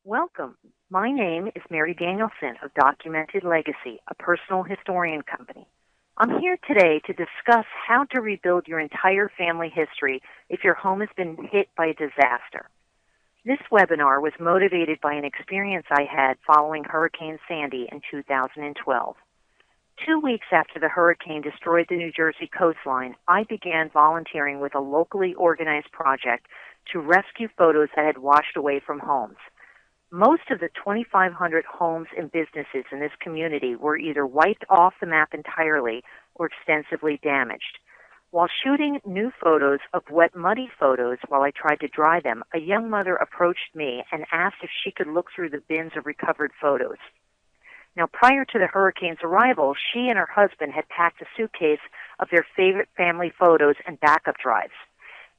Welcome. My name is Mary Danielsen of Documented Legacy, a personal historian company. I'm here today to discuss how to rebuild your entire family history if your home has been hit by a disaster. This webinar was motivated by an experience I had following Hurricane Sandy in 2012. 2 weeks after the hurricane destroyed the New Jersey coastline, I began volunteering with a locally organized project to rescue photos that had washed away from homes. Most of the 2,500 homes and businesses in this community were either wiped off the map entirely or extensively damaged. While shooting new photos of wet, muddy photos while I tried to dry them, a young mother approached me and asked if she could look through the bins of recovered photos. Now, prior to the hurricane's arrival, she and her husband had packed a suitcase of their favorite family photos and backup drives.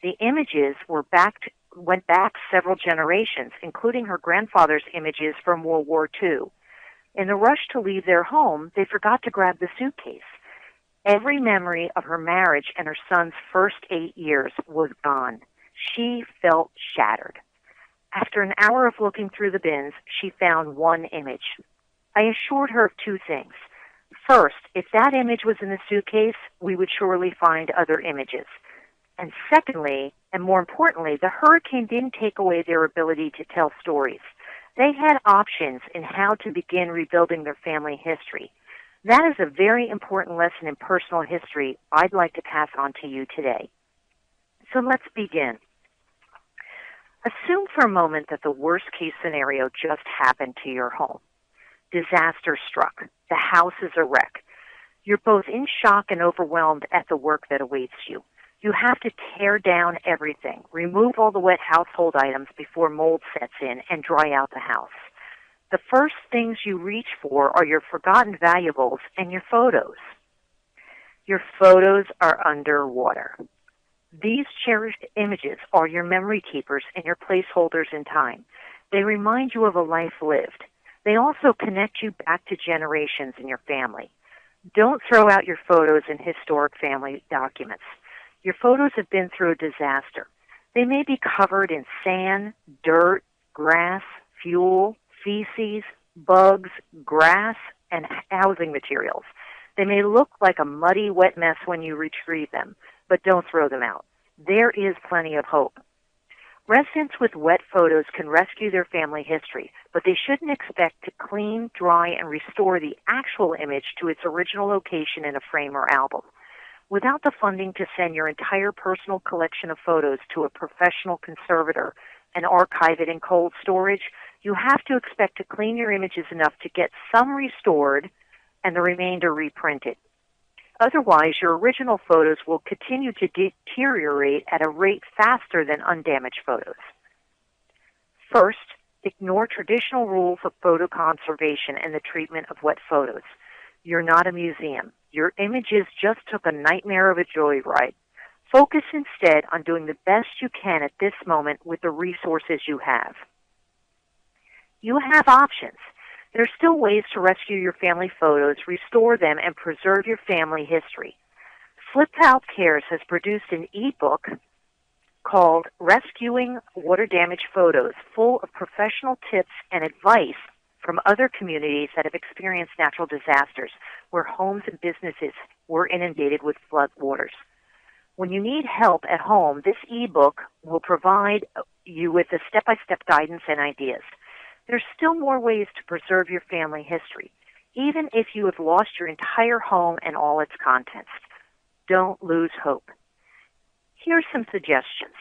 The images went back several generations, including her grandfather's images from World War II. In the rush to leave their home, they forgot to grab the suitcase. Every memory of her marriage and her son's first 8 years was gone. She felt shattered. After an hour of looking through the bins, she found one image. I assured her of two things. First, if that image was in the suitcase, we would surely find other images. And secondly, and more importantly, the hurricane didn't take away their ability to tell stories. They had options in how to begin rebuilding their family history. That is a very important lesson in personal history I'd like to pass on to you today. So let's begin. Assume for a moment that the worst case scenario just happened to your home. Disaster struck. The house is a wreck. You're both in shock and overwhelmed at the work that awaits you. You have to tear down everything, remove all the wet household items before mold sets in, and dry out the house. The first things you reach for are your forgotten valuables and your photos. Your photos are underwater. These cherished images are your memory keepers and your placeholders in time. They remind you of a life lived. They also connect you back to generations in your family. Don't throw out your photos in historic family documents. Your photos have been through a disaster. They may be covered in sand, dirt, grass, fuel, feces, bugs, grass, and housing materials. They may look like a muddy, wet mess when you retrieve them, but don't throw them out. There is plenty of hope. Residents with wet photos can rescue their family history, but they shouldn't expect to clean, dry, and restore the actual image to its original location in a frame or album. Without the funding to send your entire personal collection of photos to a professional conservator and archive it in cold storage, you have to expect to clean your images enough to get some restored and the remainder reprinted. Otherwise, your original photos will continue to deteriorate at a rate faster than undamaged photos. First, ignore traditional rules of photo conservation and the treatment of wet photos. You're not a museum. Your images just took a nightmare of a joyride. Focus instead on doing the best you can at this moment with the resources you have. You have options. There are still ways to rescue your family photos, restore them, and preserve your family history. Flip Out Cares has produced an e-book called Rescuing Water Damaged Photos, full of professional tips and advice from other communities that have experienced natural disasters where homes and businesses were inundated with flood waters. When you need help at home, this e-book will provide you with the step-by-step guidance and ideas. There's still more ways to preserve your family history, even if you have lost your entire home and all its contents. Don't lose hope. Here's some suggestions.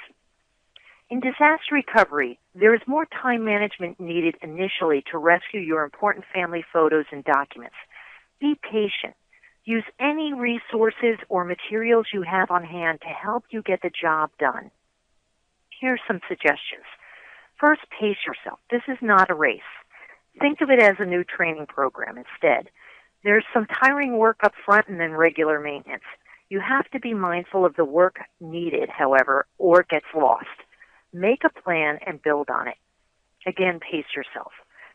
In disaster recovery, there is more time management needed initially to rescue your important family photos and documents. Be patient. Use any resources or materials you have on hand to help you get the job done. Here's some suggestions. First, pace yourself. This is not a race. Think of it as a new training program instead. There's some tiring work up front and then regular maintenance. You have to be mindful of the work needed, however, or it gets lost. Make a plan and build on it. Again, pace yourself.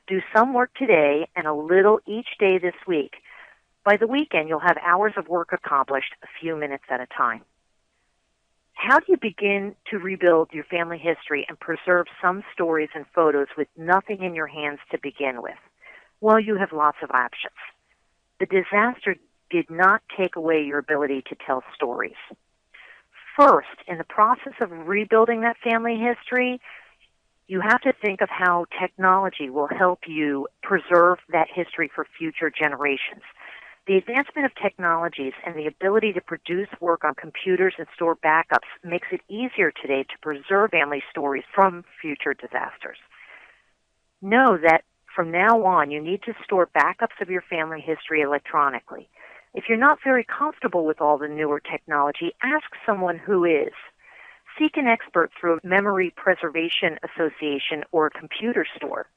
Do some work today and a little each day this week. By the weekend, you'll have hours of work accomplished, a few minutes at a time. How do you begin to rebuild your family history and preserve some stories and photos with nothing in your hands to begin with? Well, you have lots of options. The disaster did not take away your ability to tell stories. First, in the process of rebuilding that family history, you have to think of how technology will help you preserve that history for future generations. The advancement of technologies and the ability to produce work on computers and store backups makes it easier today to preserve family stories from future disasters. Know that from now on, you need to store backups of your family history electronically. If you're not very comfortable with all the newer technology, ask someone who is. Seek an expert through a memory preservation association or a computer store.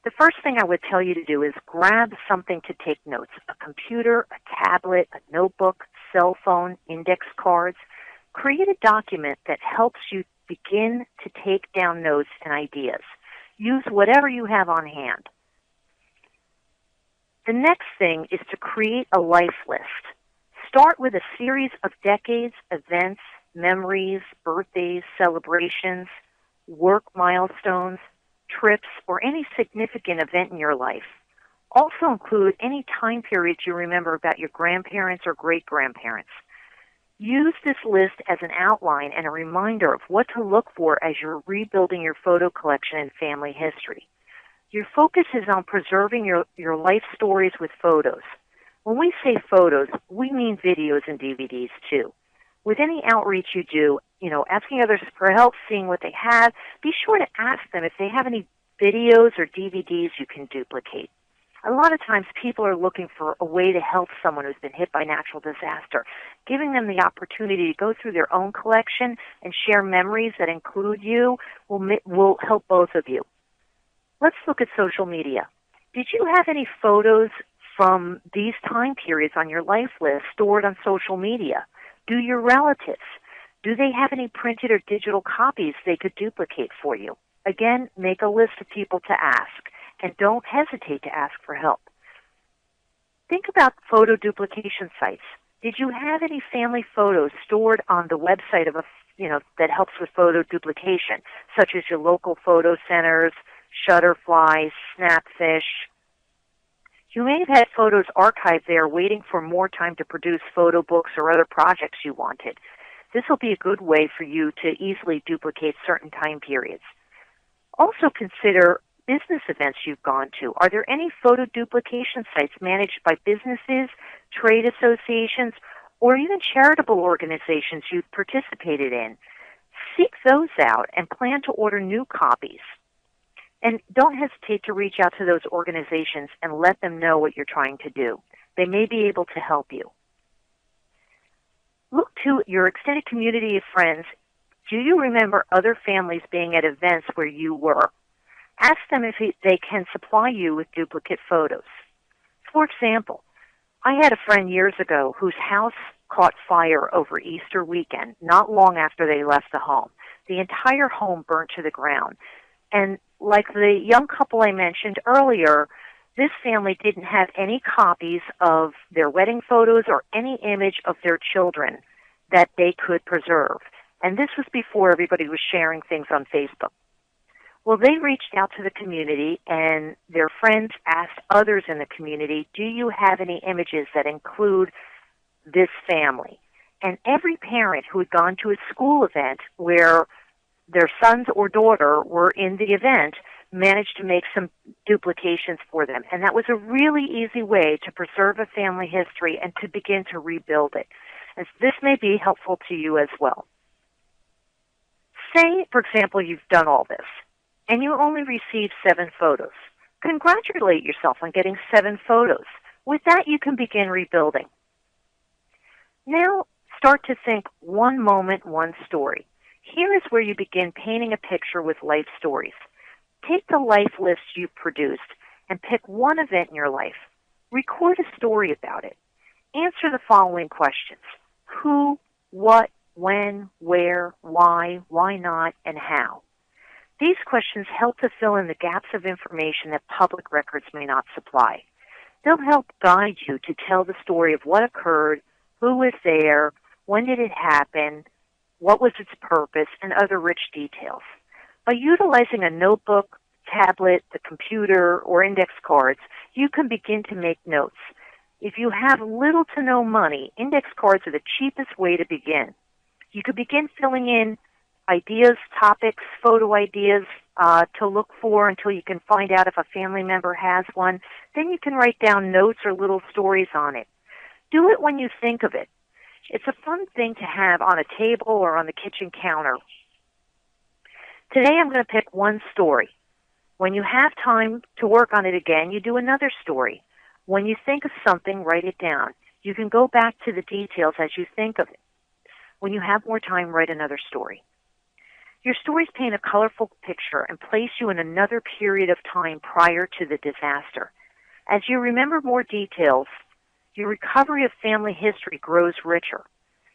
The first thing I would tell you to do is grab something to take notes, a computer, a tablet, a notebook, cell phone, index cards. Create a document that helps you begin to take down notes and ideas. Use whatever you have on hand. The next thing is to create a life list. Start with a series of decades, events, memories, birthdays, celebrations, work milestones, trips, or any significant event in your life. Also include any time periods you remember about your grandparents or great-grandparents. Use this list as an outline and a reminder of what to look for as you're rebuilding your photo collection and family history. Your focus is on preserving your life stories with photos. When we say photos, we mean videos and DVDs too. With any outreach you do, asking others for help, seeing what they have, be sure to ask them if they have any videos or DVDs you can duplicate. A lot of times people are looking for a way to help someone who's been hit by natural disaster. Giving them the opportunity to go through their own collection and share memories that include you will help both of you. Let's look at social media. Did you have any photos from these time periods on your life list stored on social media? Do your relatives? Do they have any printed or digital copies they could duplicate for you? Again, make a list of people to ask, and don't hesitate to ask for help. Think about photo duplication sites. Did you have any family photos stored on the website of that helps with photo duplication, such as your local photo centers, Shutterfly, Snapfish? You may have had photos archived there waiting for more time to produce photo books or other projects you wanted. This will be a good way for you to easily duplicate certain time periods. Also consider business events you've gone to. Are there any photo duplication sites managed by businesses, trade associations, or even charitable organizations you've participated in? Seek those out and plan to order new copies. And don't hesitate to reach out to those organizations and let them know what you're trying to do. They may be able to help you. Look to your extended community of friends. Do you remember other families being at events where you were? Ask them if they can supply you with duplicate photos. For example, I had a friend years ago whose house caught fire over Easter weekend, not long after they left the home. The entire home burnt to the ground. And like the young couple I mentioned earlier, this family didn't have any copies of their wedding photos or any image of their children that they could preserve. And this was before everybody was sharing things on Facebook. Well, they reached out to the community, and their friends asked others in the community, do you have any images that include this family? And every parent who had gone to a school event where their sons or daughter were in the event managed to make some duplications for them. And that was a really easy way to preserve a family history and to begin to rebuild it. And this may be helpful to you as well. Say, for example, you've done all this, and you only received 7 photos. Congratulate yourself on getting 7 photos. With that, you can begin rebuilding. Now, start to think one moment, one story. Here is where you begin painting a picture with life stories. Take the life list you've produced and pick one event in your life. Record a story about it. Answer the following questions. Who, what, when, where, why not, and how. These questions help to fill in the gaps of information that public records may not supply. They'll help guide you to tell the story of what occurred, who was there, when did it happen, what was its purpose, and other rich details. By utilizing a notebook, tablet, the computer, or index cards, you can begin to make notes. If you have little to no money, index cards are the cheapest way to begin. You could begin filling in ideas, topics, photo ideas to look for until you can find out if a family member has one. Then you can write down notes or little stories on it. Do it when you think of it. It's a fun thing to have on a table or on the kitchen counter. Today I'm going to pick one story. When you have time to work on it again, you do another story. When you think of something, write it down. You can go back to the details as you think of it. When you have more time, write another story. Your stories paint a colorful picture and place you in another period of time prior to the disaster. As you remember more details, your recovery of family history grows richer.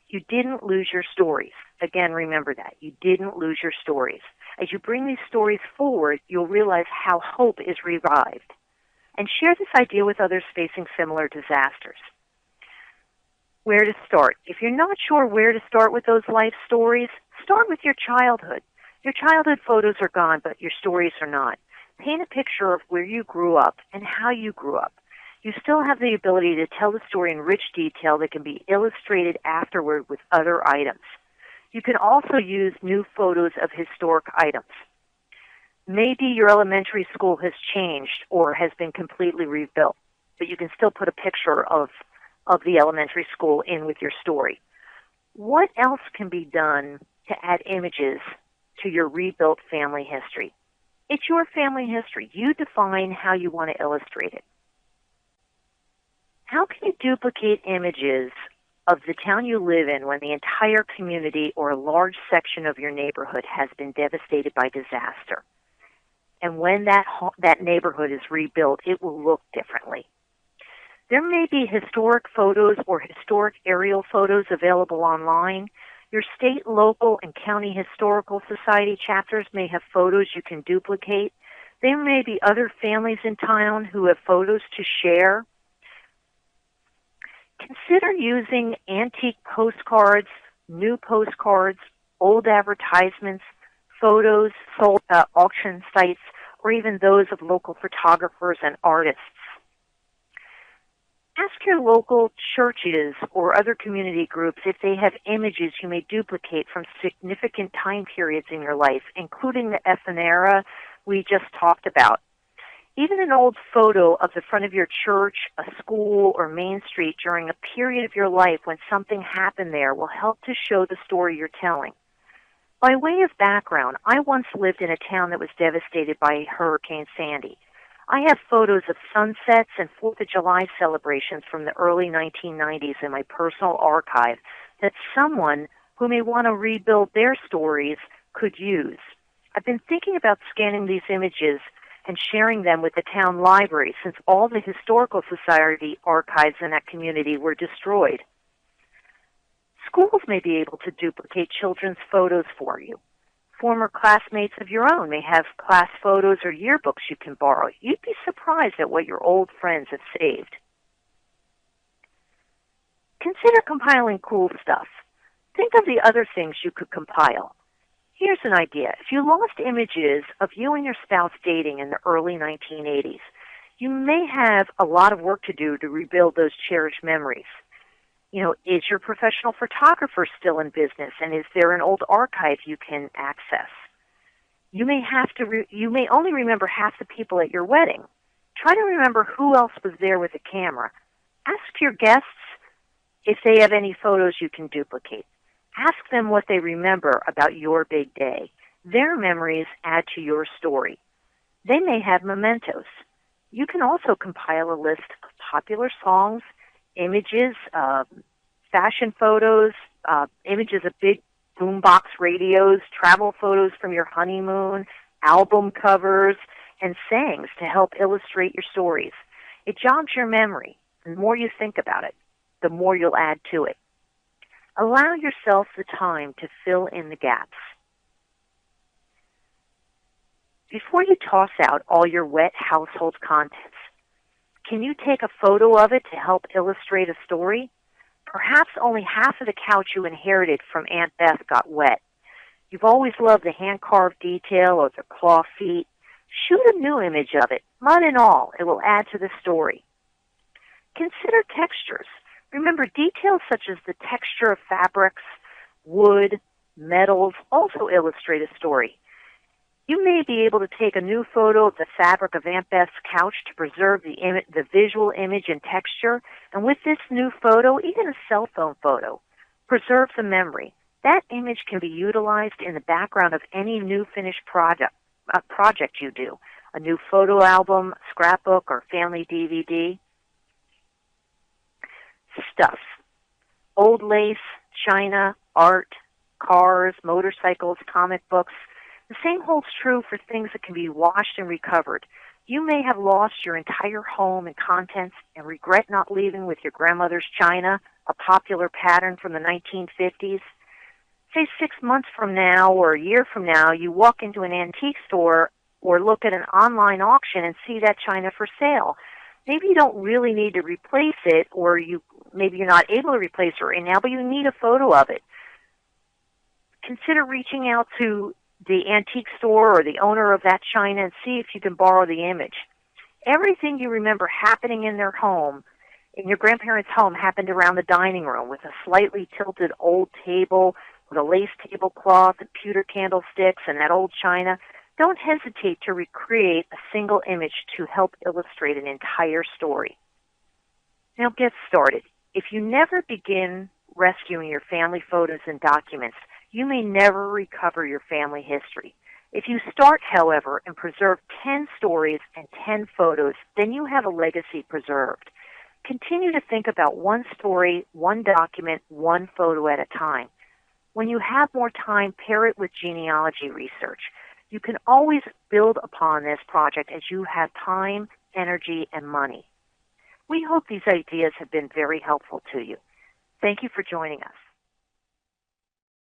You didn't lose your stories. Again, remember that. You didn't lose your stories. As you bring these stories forward, you'll realize how hope is revived. And share this idea with others facing similar disasters. Where to start? If you're not sure where to start with those life stories, start with your childhood. Your childhood photos are gone, but your stories are not. Paint a picture of where you grew up and how you grew up. You still have the ability to tell the story in rich detail that can be illustrated afterward with other items. You can also use new photos of historic items. Maybe your elementary school has changed or has been completely rebuilt, but you can still put a picture of the elementary school in with your story. What else can be done to add images to your rebuilt family history? It's your family history. You define how you want to illustrate it. How can you duplicate images of the town you live in when the entire community or a large section of your neighborhood has been devastated by disaster? And when that neighborhood is rebuilt, it will look differently. There may be historic photos or historic aerial photos available online. Your state, local, and county historical society chapters may have photos you can duplicate. There may be other families in town who have photos to share. Consider using antique postcards, new postcards, old advertisements, photos sold at auction sites, or even those of local photographers and artists. Ask your local churches or other community groups if they have images you may duplicate from significant time periods in your life, including the Effin era we just talked about. Even an old photo of the front of your church, a school, or Main Street during a period of your life when something happened there will help to show the story you're telling. By way of background, I once lived in a town that was devastated by Hurricane Sandy. I have photos of sunsets and 4th of July celebrations from the early 1990s in my personal archive that someone who may want to rebuild their stories could use. I've been thinking about scanning these images and sharing them with the town library since all the historical society archives in that community were destroyed. Schools may be able to duplicate children's photos for you. Former classmates of your own may have class photos or yearbooks you can borrow. You'd be surprised at what your old friends have saved. Consider compiling cool stuff. Think of the other things you could compile. Here's an idea. If you lost images of you and your spouse dating in the early 1980s, you may have a lot of work to do to rebuild those cherished memories. You know, is your professional photographer still in business, and is there an old archive you can access? You may only remember half the people at your wedding. Try to remember who else was there with a camera. Ask your guests if they have any photos you can duplicate. Ask them what they remember about your big day. Their memories add to your story. They may have mementos. You can also compile a list of popular songs, images, fashion photos, images of big boombox radios, travel photos from your honeymoon, album covers, and sayings to help illustrate your stories. It jogs your memory. The more you think about it, the more you'll add to it. Allow yourself the time to fill in the gaps. Before you toss out all your wet household contents, can you take a photo of it to help illustrate a story? Perhaps only half of the couch you inherited from Aunt Beth got wet. You've always loved the hand-carved detail or the claw feet. Shoot a new image of it, mud and all. It will add to the story. Consider textures. Remember, details such as the texture of fabrics, wood, metals also illustrate a story. You may be able to take a new photo of the fabric of Aunt Beth's couch to preserve the visual image and texture, and with this new photo, even a cell phone photo, preserve the memory. That image can be utilized in the background of any new finished project you do, a new photo album, scrapbook, or family DVD. Stuff. Old lace, china, art, cars, motorcycles, comic books. The same holds true for things that can be washed and recovered. You may have lost your entire home and contents and regret not leaving with your grandmother's china, a popular pattern from the 1950s. Say 6 months from now or a year from now, you walk into an antique store or look at an online auction and see that china for sale. Maybe you don't really need to replace it, or maybe you're not able to replace it right now, but you need a photo of it. Consider reaching out to the antique store or the owner of that china and see if you can borrow the image. Everything you remember happening in their home, in your grandparents' home, happened around the dining room with a slightly tilted old table with a lace tablecloth and pewter candlesticks and that old china. Don't hesitate to recreate a single image to help illustrate an entire story. Now get started. If you never begin rescuing your family photos and documents, you may never recover your family history. If you start, however, and preserve 10 stories and 10 photos, then you have a legacy preserved. Continue to think about one story, one document, one photo at a time. When you have more time, pair it with genealogy research. You can always build upon this project as you have time, energy, and money. We hope these ideas have been very helpful to you. Thank you for joining us.